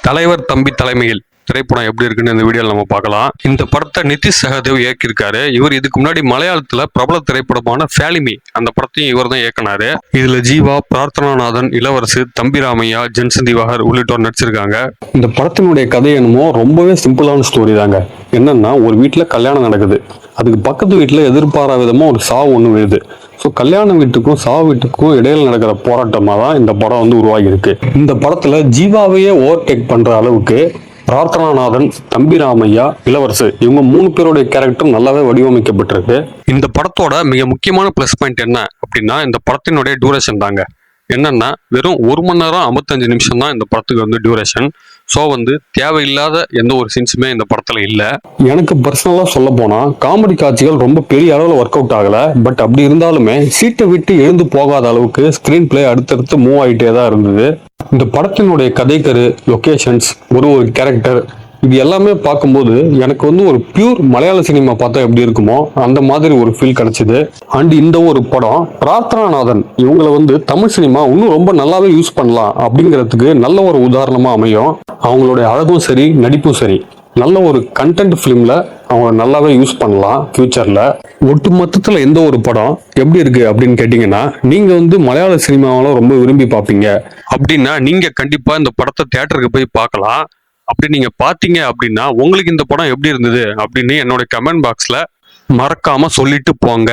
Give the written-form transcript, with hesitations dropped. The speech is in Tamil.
தலைவர் தம்பி தலைமையில் திரைப்படம் எப்படி இருக்குன்னு இந்த வீடியோல நம்ம பார்க்கலாம். இந்த படத்தை நிதிஷ் சஹதேவ் இயக்கியிருக்காரு. இவர் இதுக்கு முன்னாடி மலையாளத்துல பிரபல திரைப்படமான ஃபேலிமி அந்த படத்தையும் இவர் தான் இயக்குனாரு. இதுல ஜீவா, பிரார்த்தனாநாதன், இளவரசு, தம்பி ராமையா, ஜென்சன் திவாகர் உள்ளிட்டோர் நடிச்சிருக்காங்க. இந்த படத்தினுடைய கதை என்னமோ ரொம்பவே சிம்பிளான ஸ்டோரி தாங்க. என்னன்னா, ஒரு வீட்டுல கல்யாணம் நடக்குது. அதுக்கு பக்கத்து வீட்டுல எதிர்பாராத விதமா ஒரு சாவு ஒண்ணு விழுது. ஸோ கல்யாண வீட்டுக்கும் சாவு வீட்டுக்கும் இடையில நடக்கிற போராட்டமா தான் இந்த படம் உருவாகி இருக்கு. இந்த படத்துல ஜீவாவையே ஓவர்டேக் பண்ற அளவுக்கு பிரார்த்தனாநாதன், தம்பி ராமையா, இளவரசு இவங்க 3 பேருடைய கேரக்டர் நல்லாவே வடிவமைக்கப்பட்டிருக்கு. இந்த படத்தோட மிக முக்கியமான பிளஸ் பாயிண்ட் என்ன அப்படின்னா, இந்த படத்தினுடைய டியூரேஷன் தாங்க. என்னன்னா, வெறும் 1 மணி நேரம் 55 நிமிஷம் தான் இந்த படத்துக்கு டியூரேஷன். ஸோ தேவையில்லாத எந்த ஒரு சீன்ஸுமே இந்த படத்துல இல்ல. எனக்கு பர்சனலா சொல்ல போனா காமெடி காட்சிகள் ரொம்ப பெரிய அளவில் ஒர்க் அவுட் ஆகல. பட் அப்படி இருந்தாலுமே சீட்டை விட்டு எழுந்து போகாத அளவுக்கு ஸ்கிரீன் பிளே அடுத்தடுத்து மூவ் ஆகிட்டே தான் இருந்தது. இந்த படத்தினுடைய கதைக்கரு, லொகேஷன்ஸ், ஒரு கேரக்டர் இது எல்லாமே பார்க்கும்போது எனக்கு ஒரு பியூர் மலையாள சினிமா பார்த்தா எப்படி இருக்குமோ அந்த மாதிரி ஒரு ஃபீல் கிடைச்சது. அண்ட் இந்த ஒரு படம் பிரார்த்தனாநாதன் இவங்களை தமிழ் சினிமா இன்னும் ரொம்ப நல்லாவே யூஸ் பண்ணலாம் அப்படிங்கிறதுக்கு நல்ல ஒரு உதாரணமா அமையும். அவங்களுடைய அழகும் சரி, நடிப்பும் சரி, நல்ல ஒரு கண்டென்ட் ஃபிலிம்ல அவங்க நல்லாவே யூஸ் பண்ணலாம் ஃபியூச்சர்ல. ஒட்டு மொத்தத்துல எந்த ஒரு படம் எப்படி இருக்கு அப்படின்னு கேட்டீங்கன்னா, நீங்க மலையாள சினிமாவில ரொம்ப விரும்பி பார்ப்பீங்க அப்படின்னா நீங்க கண்டிப்பா இந்த படத்தை தியேட்டருக்கு போய் பார்க்கலாம். அப்படி நீங்க பாத்தீங்க அப்படின்னா உங்களுக்கு இந்த படம் எப்படி இருந்தது அப்படின்னு என்னோட கமெண்ட் பாக்ஸ்ல மறக்காம சொல்லிட்டு போங்க.